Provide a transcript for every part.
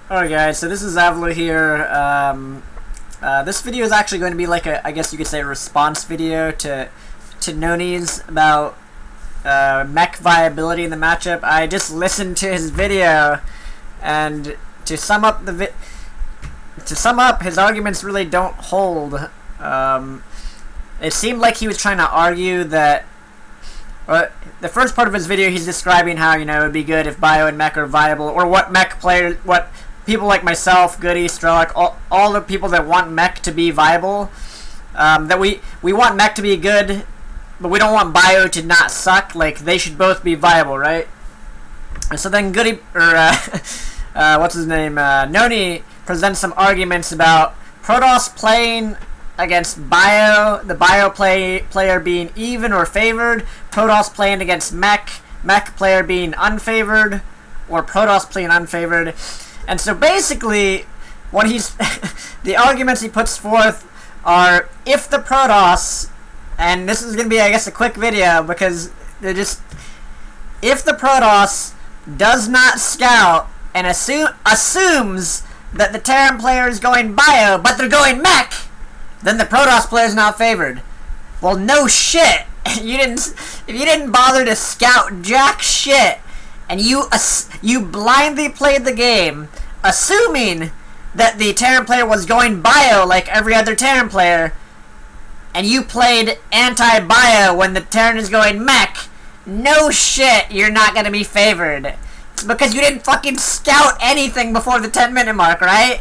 Alright guys, so this is Avilo here. This video is actually going to be like I guess you could say a response video to Nony's about mech viability in the matchup. I just listened to his video, and to sum up his arguments really don't hold. It seemed like he was trying to argue that the first part of his video, he's describing how, it would be good if bio and mech are viable, or what people like myself, Goody, Strelak, all the people that want mech to be viable, that we want mech to be good, but we don't want bio to not suck. Like, they should both be viable, right? And so then Goody, what's his name, Nony, presents some arguments about Protoss playing against bio, the bio player being even or favored, Protoss playing against mech player being unfavored, or Protoss playing unfavored. And so basically, what he's the arguments he puts forth are, if the Protoss, and this is going to be, I guess, a quick video, because they're just, if the Protoss does not scout and assumes that the Terran player is going bio, but they're going mech, then the Protoss player is not favored. Well, no shit. If you didn't bother to scout jack shit, and you blindly played the game, assuming that the Terran player was going bio like every other Terran player, and you played anti-bio when the Terran is going mech, no shit, you're not gonna be favored. It's because you didn't fucking scout anything before the 10-minute mark, right?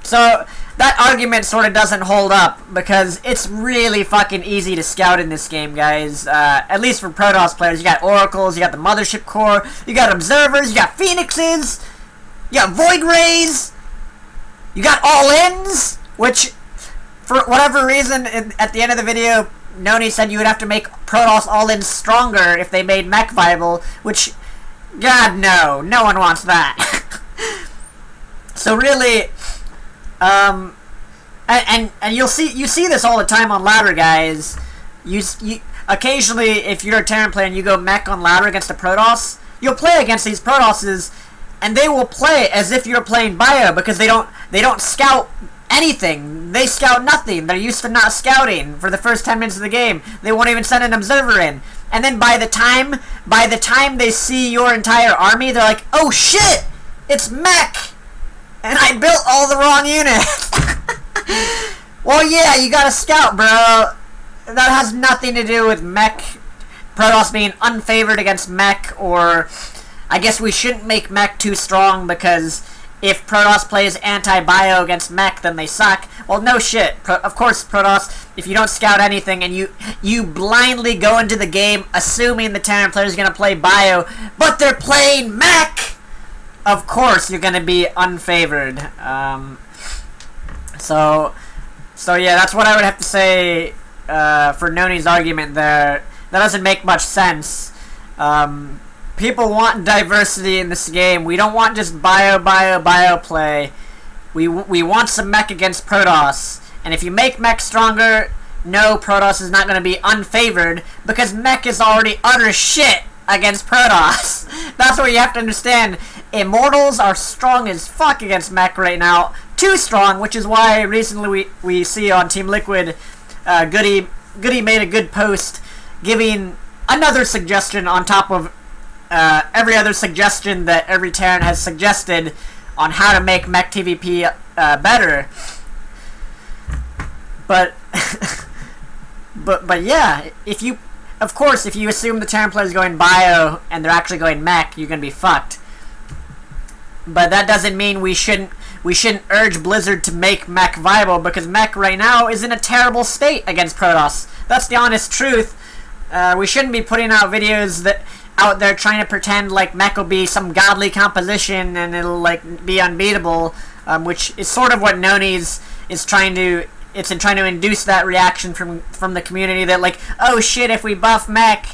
So that argument sort of doesn't hold up, because it's really fucking easy to scout in this game, guys. At least for Protoss players. You got Oracles, you got the Mothership Core, you got Observers, you got Phoenixes, you got Void Rays, you got All-Ins, which, for whatever reason, at the end of the video, Nony said you would have to make Protoss All-Ins stronger if they made mech viable, which, God, no one wants that. So really, and you see this all the time on ladder, guys. You occasionally, if you're a Terran player and you go mech on ladder against a Protoss, you'll play against these Protosses, and they will play as if you're playing bio, because they don't scout anything. They scout nothing. They're used to not scouting for the first 10 minutes of the game. They won't even send an observer in. And then by the time they see your entire army, they're like, oh shit, it's mech, and I built all the wrong units. Well, yeah, you gotta scout, bro. That has nothing to do with mech, Protoss being unfavored against mech, or I guess we shouldn't make mech too strong, because if Protoss plays anti-bio against mech, then they suck. Well, no shit. Of course, Protoss, if you don't scout anything and you blindly go into the game assuming the Terran player is going to play bio, but they're playing mech, of course you're going to be unfavored. So yeah, that's what I would have to say for Nony's argument there. That doesn't make much sense. People want diversity in this game. We don't want just bio play. We want some mech against Protoss. And if you make mech stronger, no, Protoss is not going to be unfavored, because mech is already utter shit against Protoss. That's what you have to understand. Immortals are strong as fuck against mech right now. Too strong, which is why recently we see on Team Liquid, Goody made a good post giving another suggestion on top of every other suggestion that every Terran has suggested on how to make mech TVP better. But yeah, if you assume the Terran player is going bio and they're actually going mech, you're gonna be fucked. But that doesn't mean we shouldn't urge Blizzard to make mech viable, because mech right now is in a terrible state against Protoss. That's the honest truth. We shouldn't be putting out videos out there trying to pretend like mech will be some godly composition and it'll like be unbeatable, which is sort of what Nony's is trying to. It's in trying to induce that reaction from the community that, like, oh shit, if we buff mech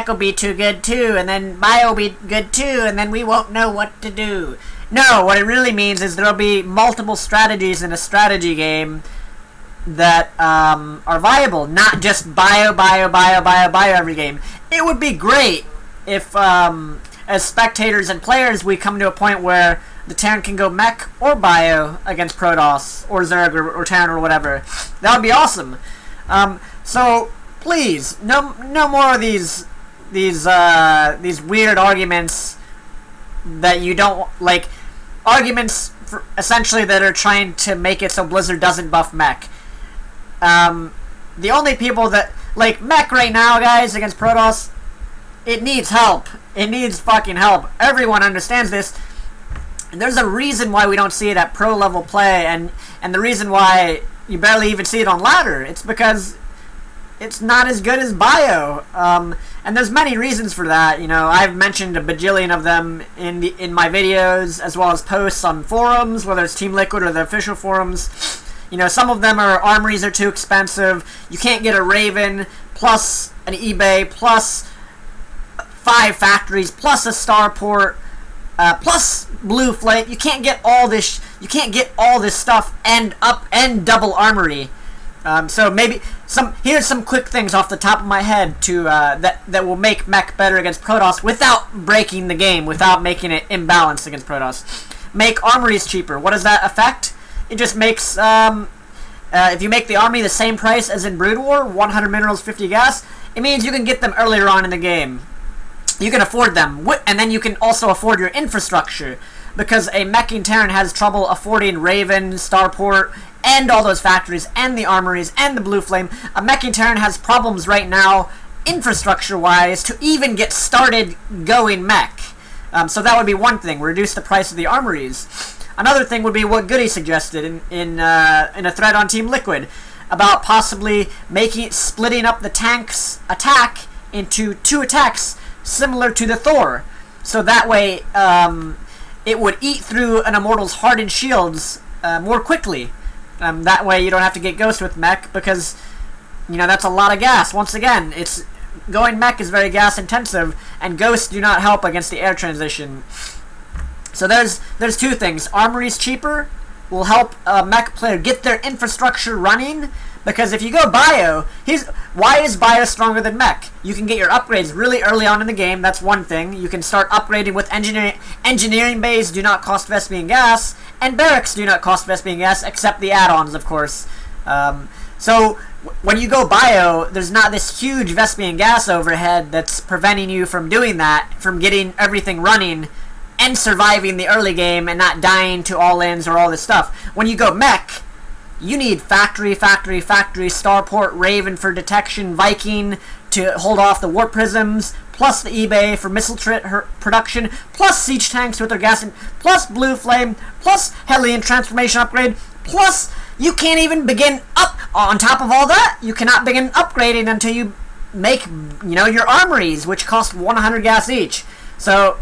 will be too good too, and then bio will be good too, and then we won't know what to do. No, what it really means is there'll be multiple strategies in a strategy game that are viable, not just bio every game. It would be great if as spectators and players, we come to a point where the Terran can go mech or bio against Protoss or Zerg or Terran or whatever. That would be awesome. So please, no more of these weird arguments that you don't like. Arguments essentially that are trying to make it so Blizzard doesn't buff mech. The only people that like mech right now, guys, against Protoss, it needs help. It needs fucking help. Everyone understands this. And there's a reason why we don't see it at pro level play, and the reason why you barely even see it on ladder. It's because it's not as good as bio. And there's many reasons for that. You know, I've mentioned a bajillion of them in my videos, as well as posts on forums, whether it's Team Liquid or the official forums. You know, some of them are armories are too expensive. You can't get a Raven plus an eBay plus 5 factories plus a starport plus blue flame. You can't get all this. You can't get all this stuff and double armory. So maybe here's some quick things off the top of my head to that will make mech better against Protoss without breaking the game, without making it imbalanced against Protoss. Make armories cheaper. What does that affect? It just makes if you make the army the same price as in Brood War, 100 minerals, 50 gas, it means you can get them earlier on in the game. You can afford them, and then you can also afford your infrastructure, because a meching Terran has trouble affording Raven, Starport, and all those factories, and the armories, and the Blue Flame. A meching Terran has problems right now, infrastructure-wise, to even get started going mech. So that would be one thing, reduce the price of the armories. Another thing would be what Goody suggested in a thread on Team Liquid, about possibly splitting up the tank's attack into 2 attacks, similar to the Thor, so that way it would eat through an Immortal's hardened shields more quickly. That way you don't have to get Ghost with mech, because you know that's a lot of gas. Once again, going mech is very gas intensive, and Ghosts do not help against the air transition. So there's 2 things. Armory's cheaper will help a mech player get their infrastructure running. Because if you go bio, why is bio stronger than mech? You can get your upgrades really early on in the game, that's one thing. You can start upgrading with engineering bays do not cost Vespian gas, and barracks do not cost Vespian gas, except the add-ons, of course. So when you go bio, there's not this huge Vespian gas overhead that's preventing you from doing that, from getting everything running and surviving the early game and not dying to all-ins or all this stuff. When you go mech, you need factory, starport, Raven for detection, Viking to hold off the warp prisms, plus the eBay for missile production, plus siege tanks with their gas, plus blue flame, plus Hellion transformation upgrade, plus you can't even begin on top of all that, you cannot begin upgrading until you make, your armories, which cost 100 gas each. So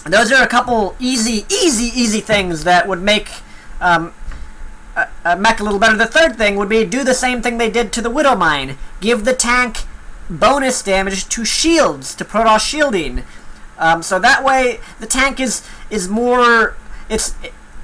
those are a couple easy things that would make mech a little better. The third thing would be do the same thing they did to the Widow Mine. Give the tank bonus damage to shields, to Protoss shielding. So that way the tank is more.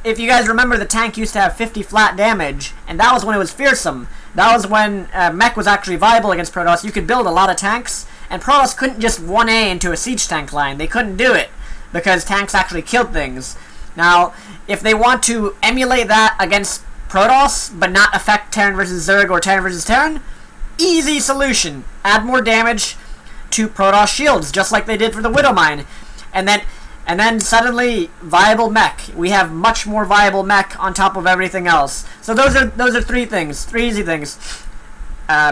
If you guys remember, the tank used to have 50 flat damage, and that was when it was fearsome. That was when mech was actually viable against Protoss. You could build a lot of tanks, and Protoss couldn't just 1A into a siege tank line. They couldn't do it because tanks actually killed things. Now, if they want to emulate that against Protoss, but not affect Terran versus Zerg or Terran versus Terran, easy solution. Add more damage to Protoss shields, just like they did for the Widow Mine. And then suddenly, viable mech. We have much more viable mech on top of everything else. So those are 3 things, 3 easy things.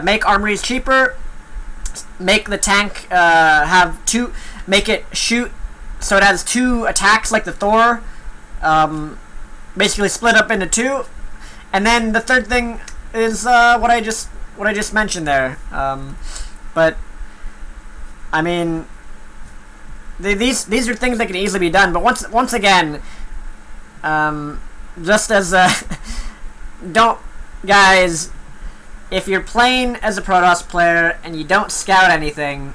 Make armories cheaper. Make the tank make it shoot so it has 2 attacks like the Thor. Basically split up into 2. And then the third thing is what I just mentioned there. But I mean, these are things that can easily be done. But once again, just as don't, guys, if you're playing as a Protoss player and you don't scout anything,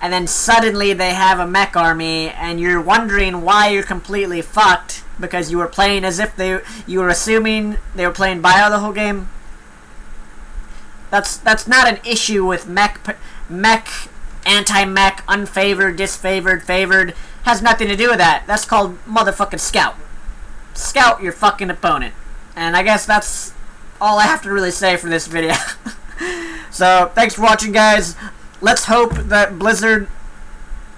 and then suddenly they have a mech army, and you're wondering why you're completely fucked because you were playing as if you were assuming they were playing bio the whole game. That's not an issue with mech anti-mech, unfavored, disfavored, favored. Has nothing to do with that. That's called motherfucking scout. Scout your fucking opponent. And I guess that's all I have to really say for this video. So, thanks for watching, guys. Let's hope that Blizzard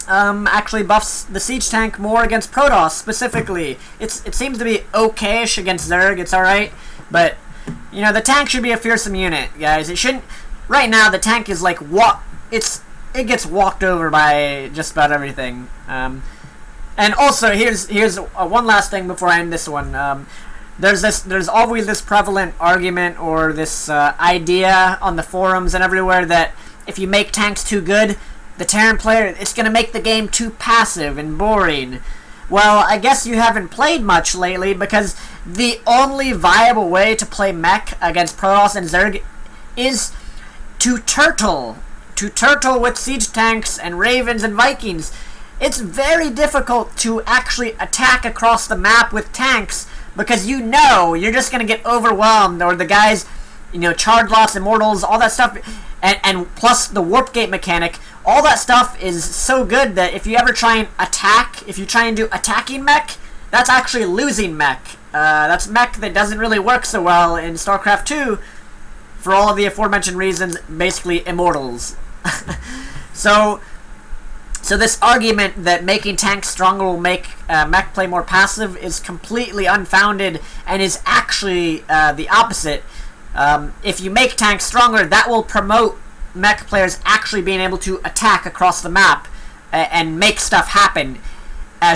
actually buffs the siege tank more against Protoss, specifically. It seems to be okay-ish against Zerg. It's alright. But, you know, the tank should be a fearsome unit, guys. It shouldn't... Right now, the tank is like... It gets walked over by just about everything. And also, here's one last thing before I end this one. There's always this prevalent argument or this idea on the forums and everywhere that if you make tanks too good, the Terran player, it's going to make the game too passive and boring. Well, I guess you haven't played much lately, because the only viable way to play mech against Protoss and Zerg is to turtle. To turtle with siege tanks and ravens and Vikings. It's very difficult to actually attack across the map with tanks, because you know you're just going to get overwhelmed, or the guys, you know, charge lots, immortals, all that stuff, and plus the warp gate mechanic, all that stuff is so good that if you ever try and attack, if you try and do attacking mech, that's actually losing mech. That's mech that doesn't really work so well in StarCraft 2, for all of the aforementioned reasons, basically immortals. So this argument that making tanks stronger will make mech play more passive is completely unfounded, and is actually the opposite. If you make tanks stronger, that will promote mech players actually being able to attack across the map and make stuff happen.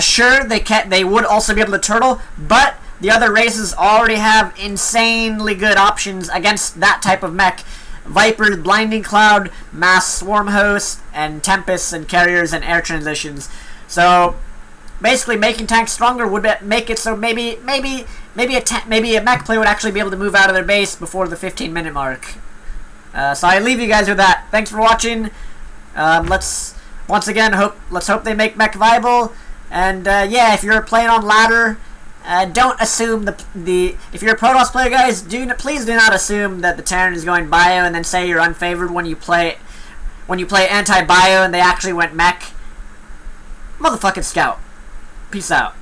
Sure, they would also be able to turtle, but the other races already have insanely good options against that type of mech. Vipers, Blinding Cloud, Mass Swarm Host, and Tempests and Carriers and Air Transitions. So basically, making tanks stronger would make it so maybe a mech player would actually be able to move out of their base before the 15-minute mark. So I leave you guys with that. Thanks for watching. Let's once again let's hope they make mech viable. And yeah, if you're playing on ladder, don't assume if you're a Protoss player, guys, please do not assume that the Terran is going bio and then say you're unfavored when you play anti-bio and they actually went mech. Motherfucking scout. Peace out.